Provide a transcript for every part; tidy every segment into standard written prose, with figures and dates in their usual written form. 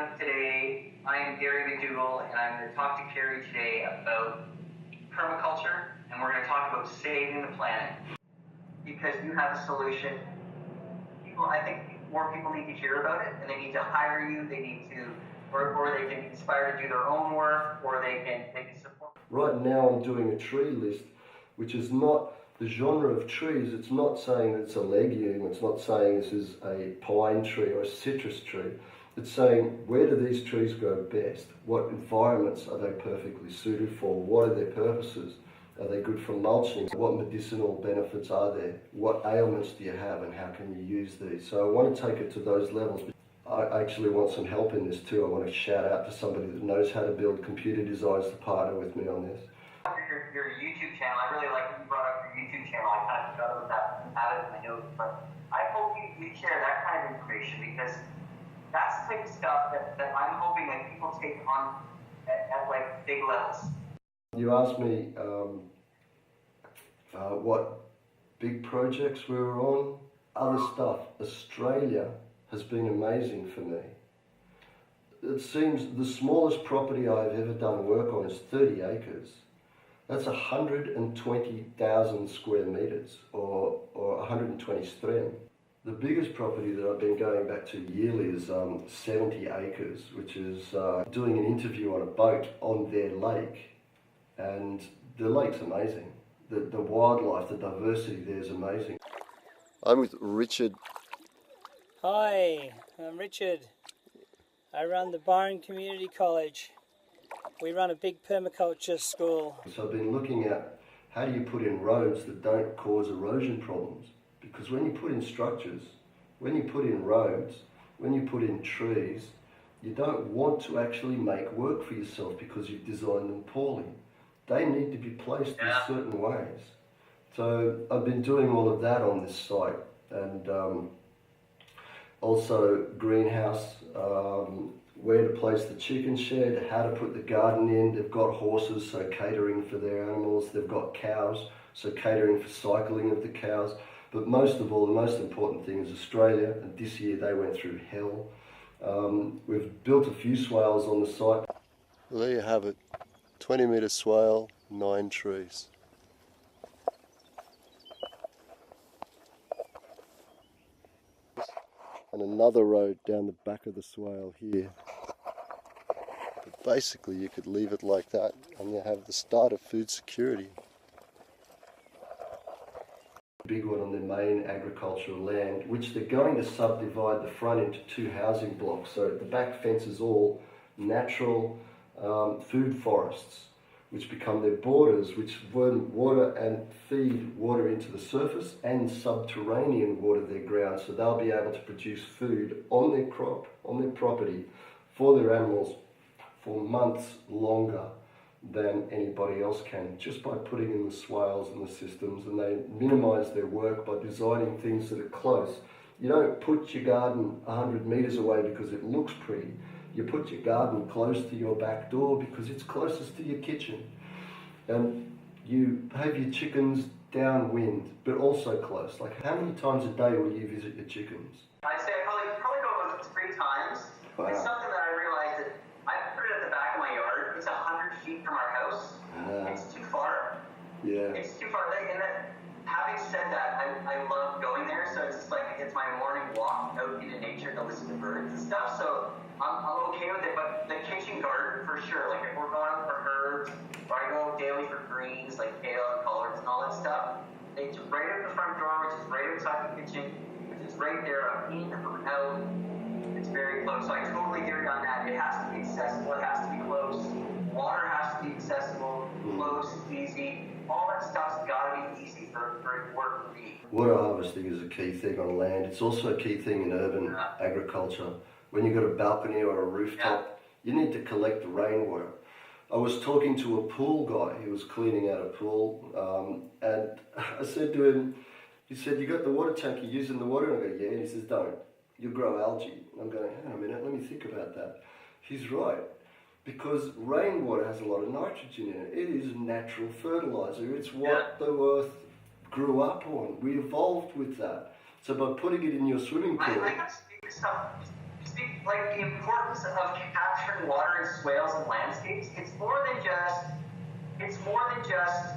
everyone. Today, I am Gary MacDougall, and I'm going to talk to Kerry today about permaculture, and we're going to talk about saving the planet. Because you have a solution. I think more people need to hear about it, and they need to hire you, they need to, or they can be inspired to do their own work, or they can support. Right now I'm doing a tree list, which is not the genre of trees. It's not saying it's a legume, it's not saying this is a pine tree or a citrus tree. It's saying, where do these trees grow best? What environments are they perfectly suited for? What are their purposes? Are they good for mulching? What medicinal benefits are there? What ailments do you have, and how can you use these? So I want to take it to those levels. I actually want some help in this too. I want to shout out to somebody that knows how to build computer designs to partner with me on this. Your YouTube channel, I really like when you brought up your YouTube channel. I kind of forgot about that and had it in my notes, but I hope you share that kind of information, because that's the type of stuff that I'm hoping that people take on at like big levels. You asked me what big projects we were on, other stuff. Australia has been amazing for me. It seems the smallest property I've ever done work on is 30 acres. That's 120,000 square meters, or 120 strem. The biggest property that I've been going back to yearly is 70 acres, which is doing an interview on a boat on their lake. And the lake's amazing. The wildlife, the diversity there is amazing. I'm with Richard. Hi, I'm Richard. I run the Byron Community College. We run a big permaculture school. So I've been looking at how do you put in roads that don't cause erosion problems. Because when you put in structures, when you put in roads, when you put in trees, you don't want to actually make work for yourself because you've designed them poorly. They need to be placed in certain ways. So I've been doing all of that on this site, and also greenhouse, where to place the chicken shed, how to put the garden in. They've got horses, so catering for their animals. They've got cows, so catering for cycling of the cows. But most of all, the most important thing is Australia, and this year they went through hell. We've built a few swales on the site. Well, there you have it. 20-metre swale, 9 trees. And another road down the back of the swale here. But basically you could leave it like that and you have the start of food security. Big one on their main agricultural land, which they're going to subdivide the front into 2 housing blocks. So the back fence is all natural food forests, which become their borders, which burn water and feed water into the surface and subterranean water their ground. So they'll be able to produce food on their crop, on their property, for their animals for months longer than anybody else can, just by putting in the swales and the systems. And they minimise their work by designing things that are close. You don't put your garden 100 metres away because it looks pretty. You put your garden close to your back door because it's closest to your kitchen. And you have your chickens downwind, but also close. Like, how many times a day will you visit your chickens? I'd say I probably go about 3 times. Wow. It's something that I realized that I put it at the back of my yard. It's 100 feet from our house. It's too far. Yeah. It's too far. And having said that, I love going there. So it's just like it's my morning walk out into nature to listen to birds and stuff. So I'm okay with it. But the kitchen garden for sure. Like if we're going out for herbs, or I go daily for greens like kale and collards and all that stuff. It's right at the front door, which is right outside the kitchen, which is right there. I'm in, I'm out. It's very close. So I totally get it on that. It has to be accessible. It has to be close. Water has to be accessible, close, easy. All that stuff's got to be easy for it to work for me. Water harvesting is a key thing on land. It's also a key thing in urban agriculture. When you've got a balcony or a rooftop, you need to collect the rainwater. I was talking to a pool guy. He was cleaning out a pool, and I said to him, he said, "You got the water tank, you're using the water?" And I go, "Yeah." And he says, "Don't. You'll grow algae." And I'm going, "Hang on a minute, let me think about that." He's right. Because rainwater has a lot of nitrogen in it. It is natural fertilizer. It's what the earth grew up on. We evolved with that. So by putting it in your swimming pool... I got to speak to stuff. Just like the importance of capturing water in swales and landscapes. It's more than just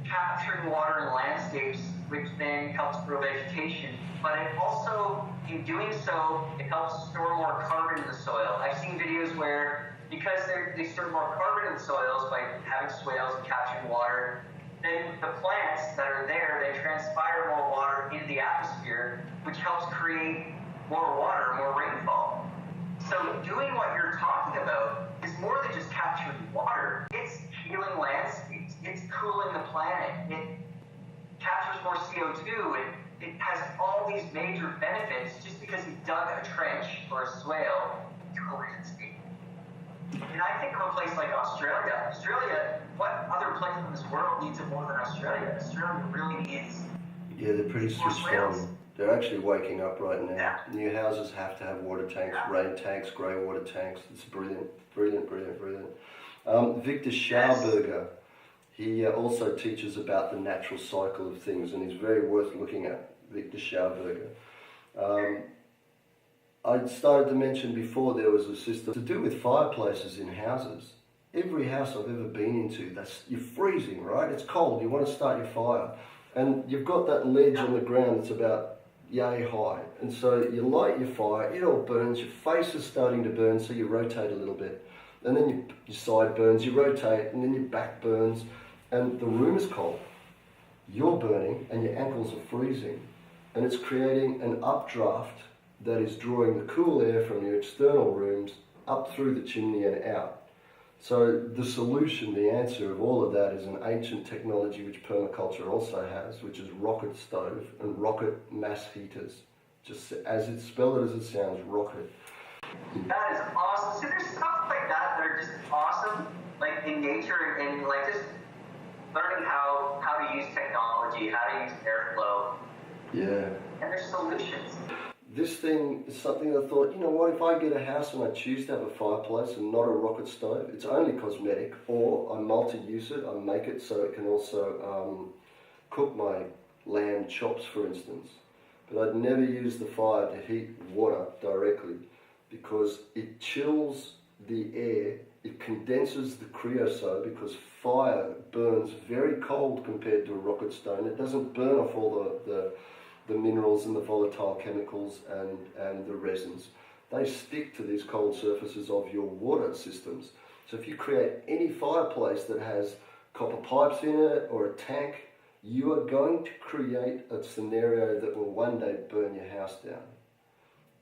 capturing water in landscapes, which then helps grow vegetation, but it also, in doing so, it helps store more carbon in the soil. I've seen videos where, because they store more carbon in the soils by having swales and capturing water, then the plants that are there, they transpire more water into the atmosphere, which helps create more water, more rainfall. So doing what you're talking about is more than just capturing water. It's healing landscapes. It's cooling the planet. It captures more CO2. It has all these major benefits just because you dug a trench or a swale to a landscape. And I think of a place like Australia. What other place in this world needs it more than Australia? Australia really needs. Yeah, they're pretty switched on. They're actually waking up right now. Yeah. New houses have to have water tanks, rain tanks, grey water tanks. It's brilliant. Victor Schauberger, he also teaches about the natural cycle of things, and he's very worth looking at, Victor Schauberger. I started to mention before there was a system to do with fireplaces in houses. Every house I've ever been into, you're freezing, right? It's cold, you want to start your fire. And you've got that ledge on the ground that's about yay high. And so you light your fire, it all burns, your face is starting to burn, so you rotate a little bit. And then your side burns, you rotate, and then your back burns, and the room is cold. You're burning, and your ankles are freezing. And it's creating an updraft that is drawing the cool air from your external rooms up through the chimney and out. So the solution, the answer of all of that is an ancient technology which permaculture also has, which is rocket stove and rocket mass heaters. Just as it's spelled as it sounds, rocket. That is awesome. So there's stuff like that that are just awesome, like in nature and like just learning how to use technology, how to use airflow. Yeah. And there's solutions. This thing is something I thought, you know what, if I get a house and I choose to have a fireplace and not a rocket stove, it's only cosmetic, or I multi-use it, I make it so it can also cook my lamb chops, for instance. But I'd never use the fire to heat water directly because it chills the air, it condenses the creosote because fire burns very cold compared to a rocket stone. It doesn't burn off all the minerals and the volatile chemicals and the resins. They stick to these cold surfaces of your water systems. So if you create any fireplace that has copper pipes in it or a tank, you are going to create a scenario that will one day burn your house down,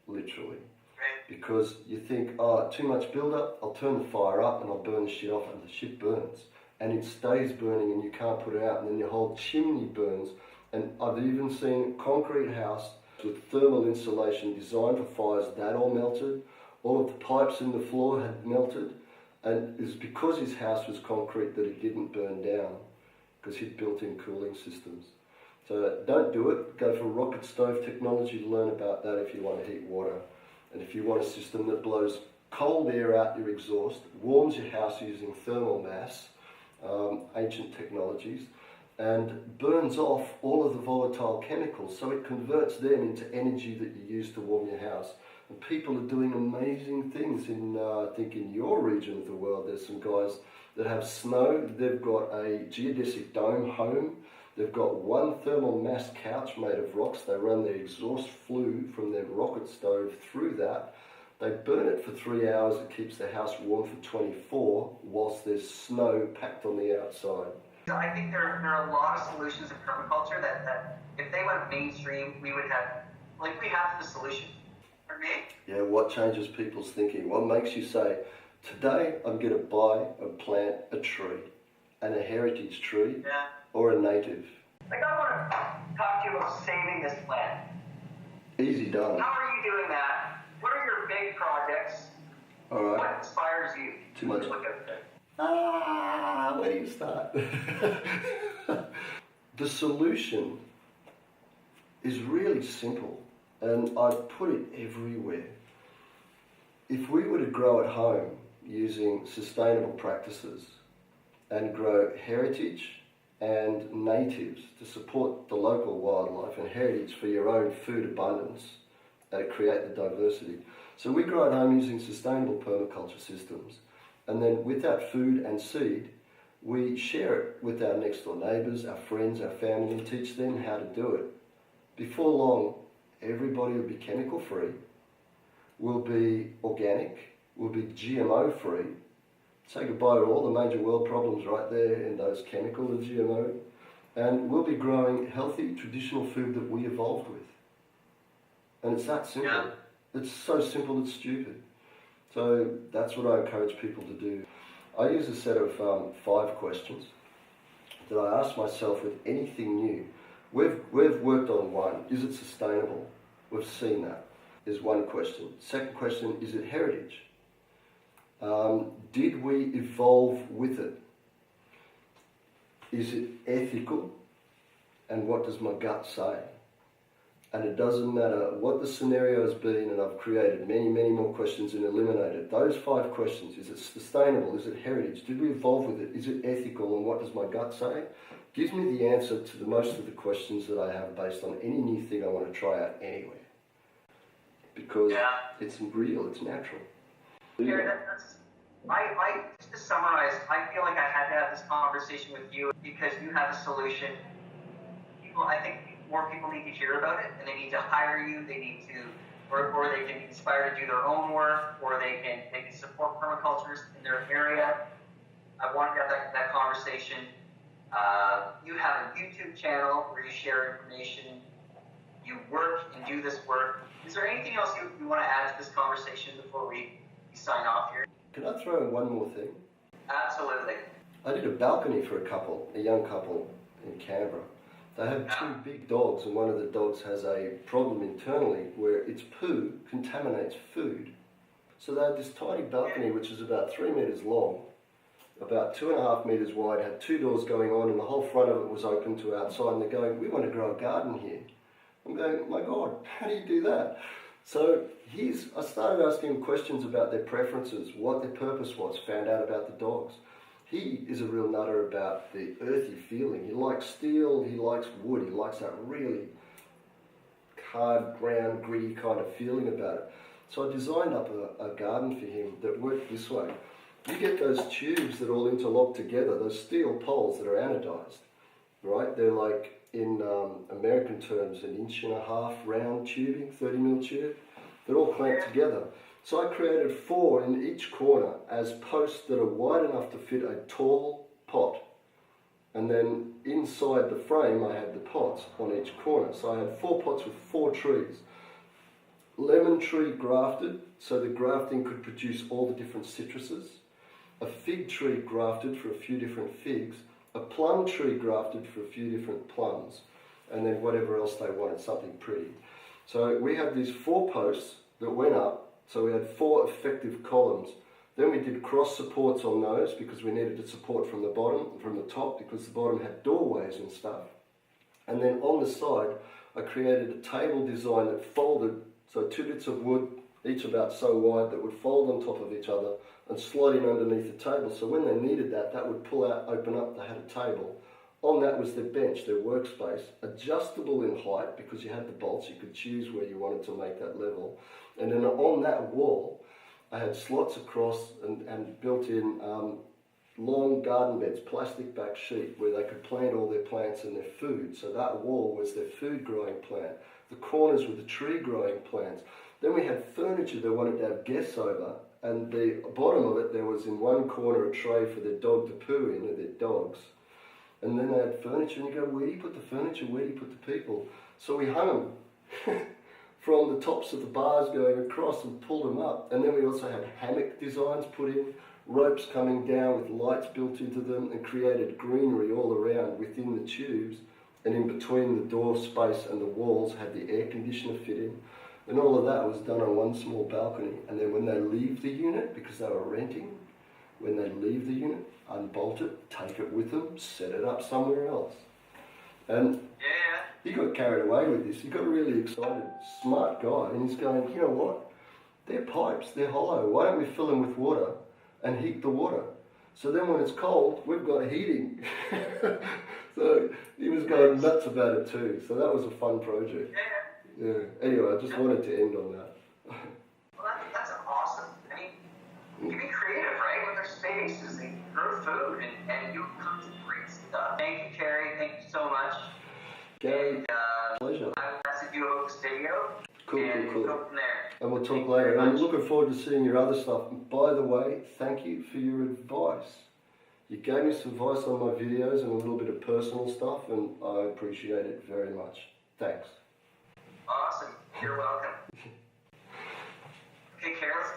literally. Because you think, oh, too much build-up, I'll turn the fire up and I'll burn the shit off, and the shit burns. And it stays burning and you can't put it out, and then your whole chimney burns. And I've even seen a concrete house with thermal insulation designed for fires that all melted. All of the pipes in the floor had melted, and it's because his house was concrete that it didn't burn down, because he'd built in cooling systems. So don't do it. Go for rocket stove technology to learn about that if you want to heat water. And if you want a system that blows cold air out your exhaust, warms your house using thermal mass, ancient technologies, and burns off all of the volatile chemicals, so it converts them into energy that you use to warm your house. And people are doing amazing things in, I think in your region of the world, there's some guys that have snow, they've got a geodesic dome home, they've got one thermal mass couch made of rocks, they run their exhaust flue from their rocket stove through that, they burn it for 3 hours, it keeps the house warm for 24, whilst there's snow packed on the outside. I think there are a lot of solutions in permaculture that if they went mainstream, we would have, like we have the solution. For me? Yeah, what changes people's thinking? What makes you say, today I'm going to buy and plant a tree, and a heritage tree, or a native? Like I want to talk to you about saving this planet. Easy done. How are you doing that? What are your big projects? All right. What inspires you? Too much. Look at that. Where do you start? The solution is really simple, and I put it everywhere. If we were to grow at home using sustainable practices and grow heritage and natives to support the local wildlife, and heritage for your own food abundance and create the diversity. So we grow at home using sustainable permaculture systems, and then with that food and seed, we share it with our next door neighbours, our friends, our family, and teach them how to do it. Before long, everybody will be chemical free, will be organic, will be GMO free. Say goodbye to all the major world problems right there in those chemical and GMO, and we'll be growing healthy traditional food that we evolved with. And it's that simple. Yeah. It's so simple it's stupid. So that's what I encourage people to do. I use a set of 5 questions that I ask myself with anything new. We've worked on one. Is it sustainable? We've seen that. Is one question. Second question, is it heritage? Did we evolve with it? Is it ethical? And what does my gut say? And it doesn't matter what the scenario has been, and I've created many, many more questions and eliminated. Those 5 questions, is it sustainable? Is it heritage? Did we evolve with it? Is it ethical? And what does my gut say? Gives me the answer to most of the questions that I have based on any new thing I want to try out anywhere. Because it's real, it's natural. Kerry, just to summarize, I feel like I had to have this conversation with you because you have a solution. I think more people need to hear about it, and they need to hire you. They need to, or they can be inspired to do their own work, or they can support permaculturists in their area. I wanted to have that conversation. You have a YouTube channel where you share information. You work and do this work. Is there anything else you want to add to this conversation before we sign off here? Can I throw in one more thing? Absolutely. I did a balcony for a young couple in Canberra. They have 2 big dogs, and one of the dogs has a problem internally where its poo contaminates food. So they had this tiny balcony which is about 3 metres long, about 2.5 metres wide, had 2 doors going on, and the whole front of it was open to outside, and they're going, we want to grow a garden here. I'm going, my God, how do you do that? So I started asking him questions about their preferences, what their purpose was, found out about the dogs. He is a real nutter about the earthy feeling. He likes steel, he likes wood, he likes that really hard ground, gritty kind of feeling about it. So I designed up a garden for him that worked this way. You get those tubes that all interlock together, those steel poles that are anodized, right? They're like, in American terms, 1.5 inch round tubing, 30mm tube. They're all clamped together. So I created 4 in each corner as posts that are wide enough to fit a tall pot. And then inside the frame I had the pots on each corner. So I had 4 pots with 4 trees. Lemon tree grafted, so the grafting could produce all the different citruses. A fig tree grafted for a few different figs. A plum tree grafted for a few different plums. And then whatever else they wanted, something pretty. So we had these 4 posts that went up. So we had 4 effective columns. Then we did cross supports on those because we needed to support from the bottom, from the top, because the bottom had doorways and stuff. And then on the side, I created a table design that folded, so 2 bits of wood, each about so wide, that would fold on top of each other and slide in underneath the table. So when they needed that, that would pull out, open up, they had a table. On that was their bench, their workspace, adjustable in height because you had the bolts, you could choose where you wanted to make that level. And then on that wall, I had slots across and built in long garden beds, plastic back sheet, where they could plant all their plants and their food. So that wall was their food growing plant. The corners were the tree growing plants. Then we had furniture they wanted to have guests over, and the bottom of it, there was in one corner a tray for their dog to poo in, or their dogs. And then they had furniture, and you go, where do you put the furniture, where do you put the people? So we hung them from the tops of the bars going across and pulled them up. And then we also had hammock designs put in, ropes coming down with lights built into them, and created greenery all around within the tubes. And in between the door space and the walls had the air conditioner fit in. And all of that was done on one small balcony. And then when they leave the unit, because they were renting, when they leave the unit, unbolt it, take it with them, set it up somewhere else. And he got carried away with this. He got really excited, smart guy, and he's going, you know what? They're pipes, they're hollow. Why don't we fill them with water and heat the water? So then when it's cold, we've got heating. So he was going nuts about it too. So that was a fun project. Yeah. Anyway, I just wanted to end on that. Well, places and grow food and do tons of great stuff. Thank you, Kerry. Thank you so much. Gary, And, pleasure. I will message you about this video. Cool. We'll go from there. And we'll talk later. And I'm looking forward to seeing your other stuff. By the way, thank you for your advice. You gave me some advice on my videos and a little bit of personal stuff, and I appreciate it very much. Thanks. Awesome. You're welcome. Okay, Carol.